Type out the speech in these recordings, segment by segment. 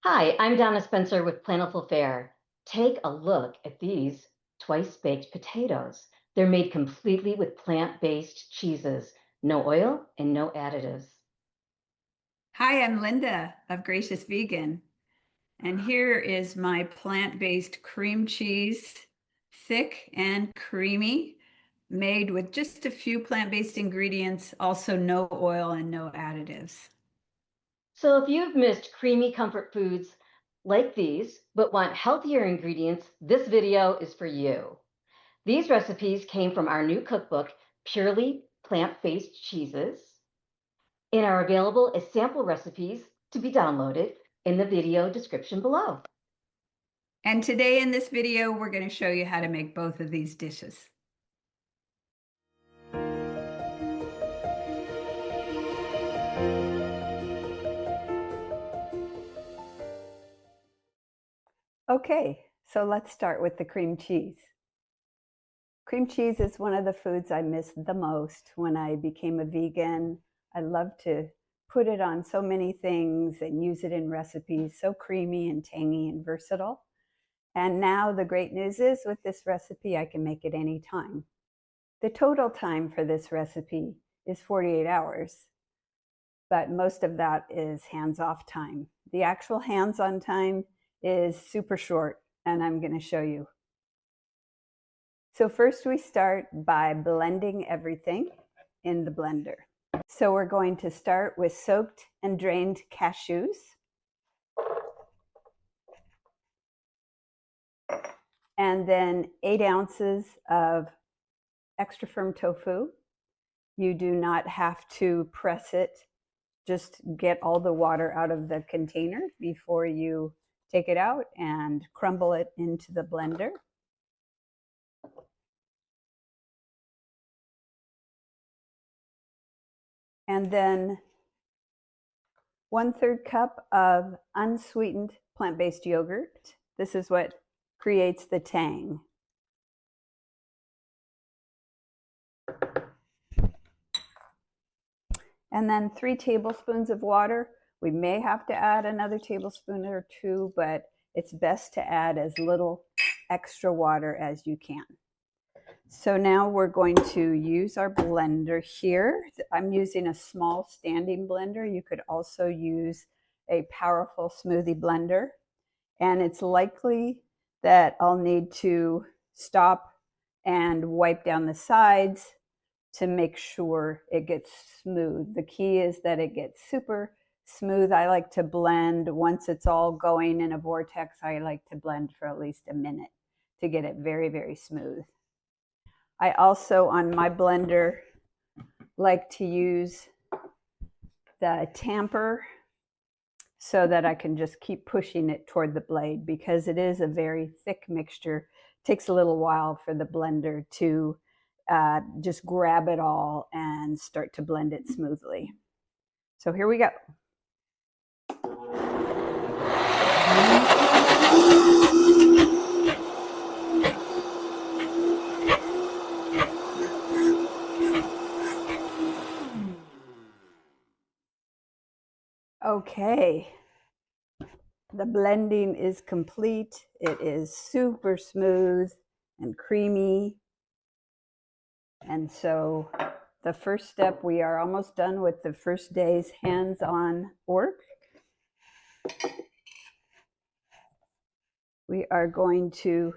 Hi, I'm Donna Spencer with Plentiful Fare. Take a look at these twice-baked potatoes. They're made completely with plant-based cheeses, no oil and no additives. Hi, I'm Linda of Gracious Vegan, and here is my plant-based cream cheese, thick and creamy, made with just a few plant-based ingredients, also no oil and no additives. So if you've missed creamy comfort foods like these, but want healthier ingredients, this video is for you. These recipes came from our new cookbook, Purely Plant-Based Cheeses, and are available as sample recipes to be downloaded in the video description below. And today in this video, we're going to show you how to make both of these dishes. Okay, so let's start with the cream cheese. Cream cheese is one of the foods I miss the most when I became a vegan. I love to put it on so many things and use it in recipes, so creamy and tangy and versatile. And now the great news is with this recipe, I can make it anytime. The total time for this recipe is 48 hours, but most of that is hands-off time. The actual hands-on time is super short, and I'm going to show you. So first we start by blending everything in the blender. So we're going to start with soaked and drained cashews. And then 8 ounces of extra firm tofu. You do not have to press it. Just get all the water out of the container before you take it out and crumble it into the blender. And then 1/3 cup of unsweetened plant-based yogurt. This is what creates the tang. And then 3 tablespoons of water. We may have to add another tablespoon or 2, but it's best to add as little extra water as you can. So now we're going to use our blender here. I'm using a small standing blender. You could also use a powerful smoothie blender. And it's likely that I'll need to stop and wipe down the sides to make sure it gets smooth. The key is that it gets super smooth. I like to blend once it's all going in a vortex. I like to blend for at least a minute to get it very, very smooth. I also, on my blender, like to use the tamper so that I can just keep pushing it toward the blade because it is a very thick mixture. It takes a little while for the blender to just grab it all and start to blend it smoothly. So here we go. Okay, the blending is complete. It is super smooth and creamy. And so the first step, we are almost done with the first day's hands-on work. We are going to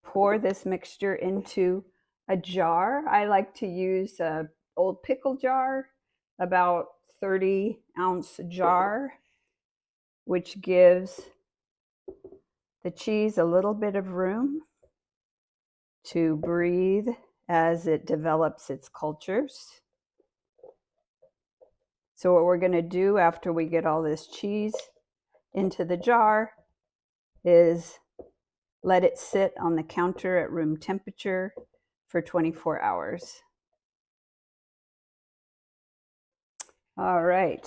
pour this mixture into a jar. I like to use an old pickle jar, about 30-ounce jar, which gives the cheese a little bit of room to breathe as it develops its cultures. So what we're going to do after we get all this cheese into the jar is let it sit on the counter at room temperature for 24 hours. All right,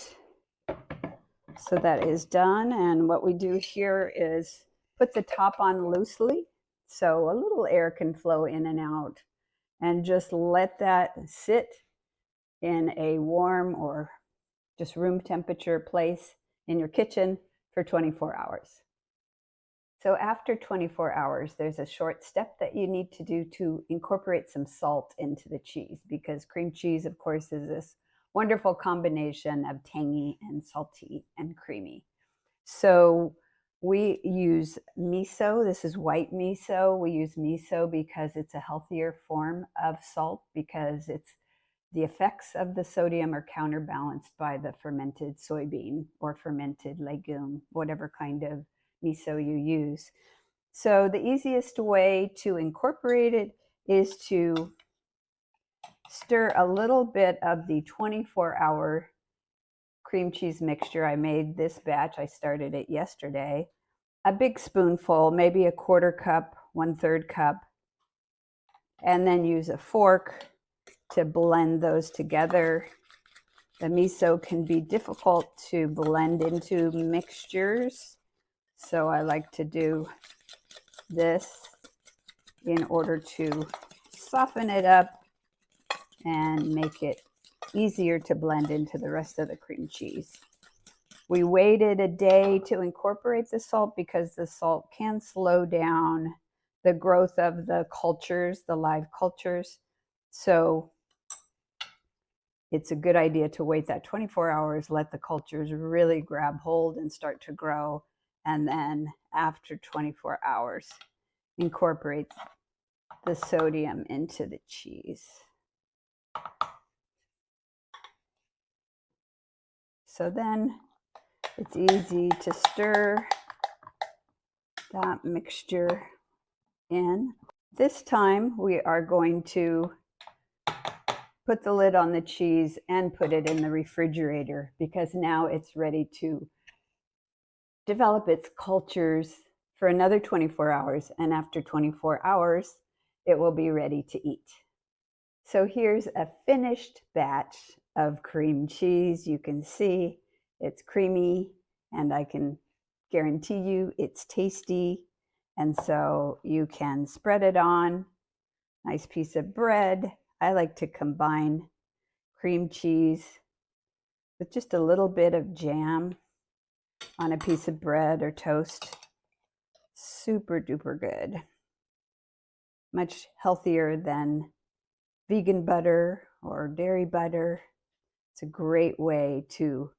so that is done, and what we do here is put the top on loosely so a little air can flow in and out, and just let that sit in a warm or just room temperature place in your kitchen for 24 hours. So after 24 hours, there's a short step that you need to do to incorporate some salt into the cheese, because cream cheese, of course, is this wonderful combination of tangy and salty and creamy. So we use miso. This is white miso. We use miso because it's a healthier form of salt, because the effects of the sodium are counterbalanced by the fermented soybean or fermented legume, whatever kind of miso you use. So the easiest way to incorporate it is to stir a little bit of the 24-hour cream cheese mixture. I made this batch. I started it yesterday. A big spoonful, maybe a quarter cup, 1/3 cup, and then use a fork to blend those together. The miso can be difficult to blend into mixtures, so I like to do this in order to soften it up and make it easier to blend into the rest of the cream cheese. We waited a day to incorporate the salt because the salt can slow down the growth of the cultures, the live cultures. So it's a good idea to wait that 24 hours, let the cultures really grab hold and start to grow. And then after 24 hours, incorporate the sodium into the cheese. So then it's easy to stir that mixture in. This time we are going to put the lid on the cheese and put it in the refrigerator, because now it's ready to develop its cultures for another 24 hours. And after 24 hours, it will be ready to eat. So here's a finished batch of cream cheese. You can see it's creamy, and I can guarantee you it's tasty. And so you can spread it on nice piece of bread. I like to combine cream cheese with just a little bit of jam on a piece of bread or toast. Super duper good. Much healthier than vegan butter or dairy butter. It's a great way to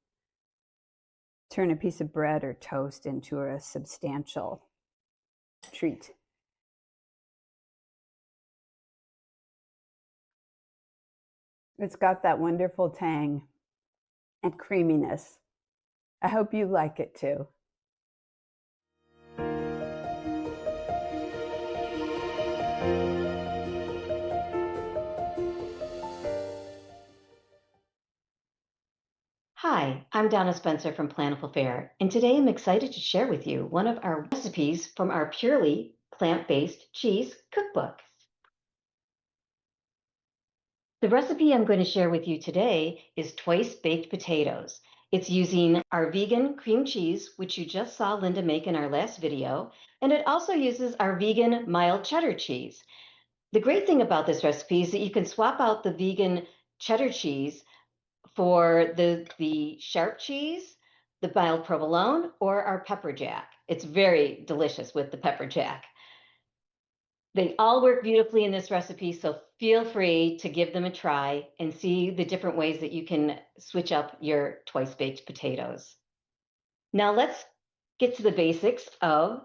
turn a piece of bread or toast into a substantial treat. It's got that wonderful tang and creaminess. I hope you like it too. Hi, I'm Donna Spencer from Plantiful Fare, and today I'm excited to share with you one of our recipes from our purely plant-based cheese cookbook. The recipe I'm going to share with you today is twice baked potatoes. It's using our vegan cream cheese, which you just saw Linda make in our last video, and it also uses our vegan mild cheddar cheese. The great thing about this recipe is that you can swap out the vegan cheddar cheese for the sharp cheese, the mild provolone, or our pepper jack. It's very delicious with the pepper jack. They all work beautifully in this recipe, so feel free to give them a try and see the different ways that you can switch up your twice baked potatoes. Now let's get to the basics of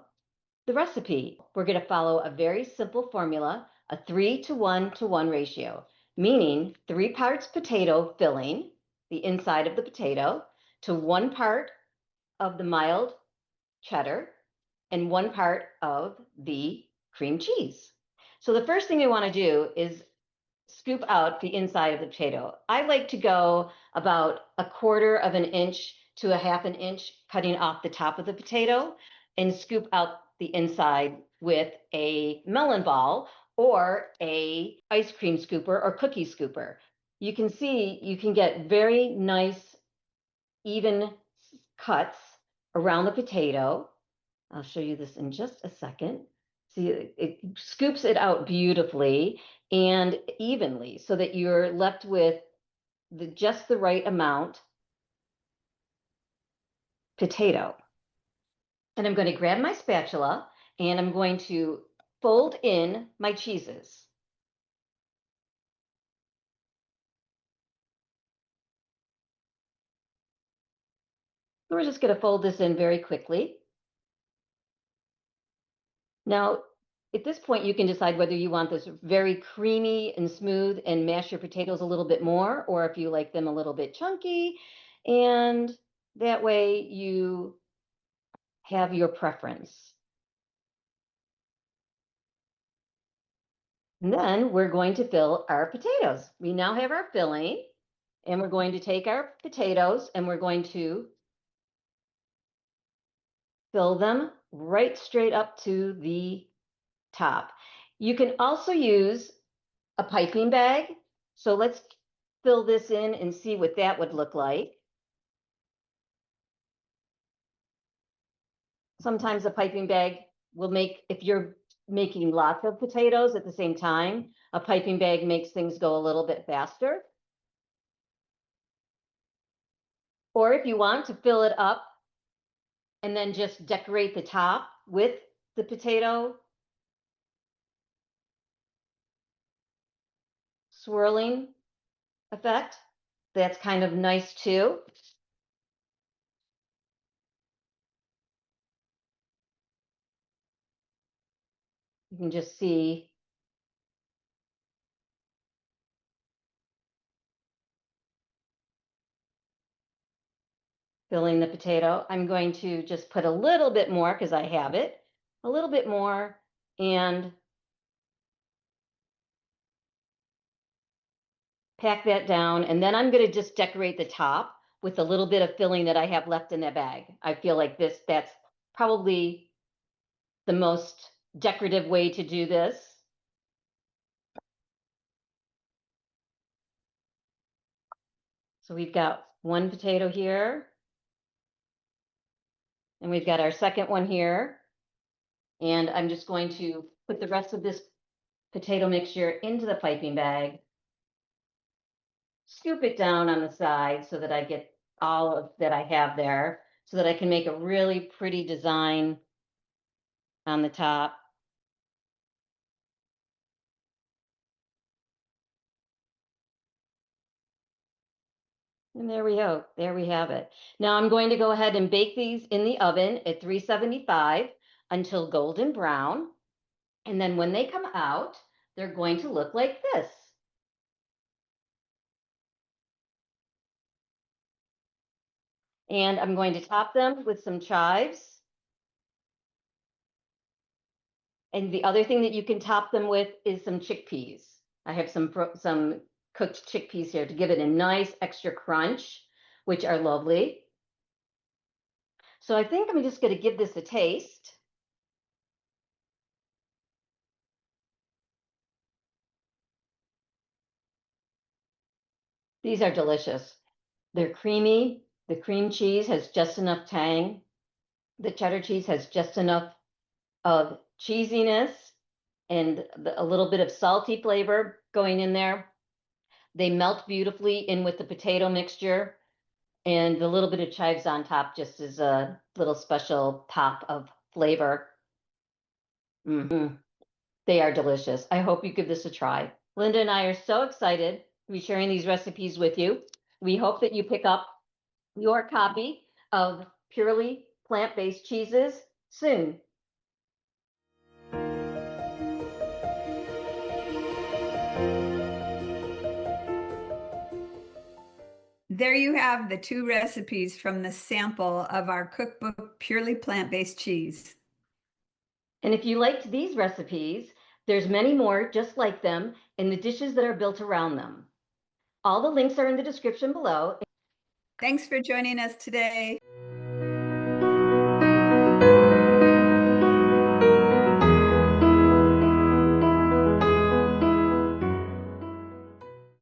the recipe. We're going to follow a very simple formula, a 3:1:1 ratio, meaning 3 parts potato filling, the inside of the potato, to 1 part of the mild cheddar and 1 part of the cream cheese. So the first thing we want to do is scoop out the inside of the potato. I like to go about 1/4 of an inch to 1/2 an inch, cutting off the top of the potato, and scoop out the inside with a melon ball or a ice cream scooper or cookie scooper. You can see you can get very nice, even cuts around the potato. I'll show you this in just a second. See, it scoops it out beautifully and evenly so that you're left with just the right amount potato. And I'm going to grab my spatula and I'm going to fold in my cheeses. We're just going to fold this in very quickly. Now, at this point, you can decide whether you want this very creamy and smooth and mash your potatoes a little bit more, or if you like them a little bit chunky. And that way you have your preference. And then we're going to fill our potatoes. We now have our filling, and we're going to take our potatoes and we're going to fill them right straight up to the top. You can also use a piping bag. So let's fill this in and see what that would look like. Sometimes a piping bag will make, if you're making lots of potatoes at the same time, a piping bag makes things go a little bit faster. Or if you want to fill it up and then just decorate the top with the potato swirling effect, that's kind of nice too. You can just see filling the potato. I'm going to just put a little bit more because I have it, a little bit more, and pack that down. And then I'm going to just decorate the top with a little bit of filling that I have left in that bag. I feel like that's probably the most decorative way to do this. So we've got one potato here, and we've got our second one here. And I'm just going to put the rest of this potato mixture into the piping bag, scoop it down on the side so that I get all of that I have there, so that I can make a really pretty design on the top. And there we go. There we have it. Now I'm going to go ahead and bake these in the oven at 375 until golden brown. And then when they come out, they're going to look like this. And I'm going to top them with some chives. And the other thing that you can top them with is some chickpeas. I have some cooked chickpeas here to give it a nice extra crunch, which are lovely. So I think I'm just going to give this a taste. These are delicious. They're creamy. The cream cheese has just enough tang. The cheddar cheese has just enough of cheesiness and a little bit of salty flavor going in there. They melt beautifully in with the potato mixture, and the little bit of chives on top just is a little special pop of flavor. They are delicious. I hope you give this a try. Linda and I are so excited to be sharing these recipes with you. We hope that you pick up your copy of Purely Plant-Based Cheeses soon. There you have the 2 recipes from the sample of our cookbook, Purely Plant-Based Cheese. And if you liked these recipes, there's many more just like them and the dishes that are built around them. All the links are in the description below. Thanks for joining us today.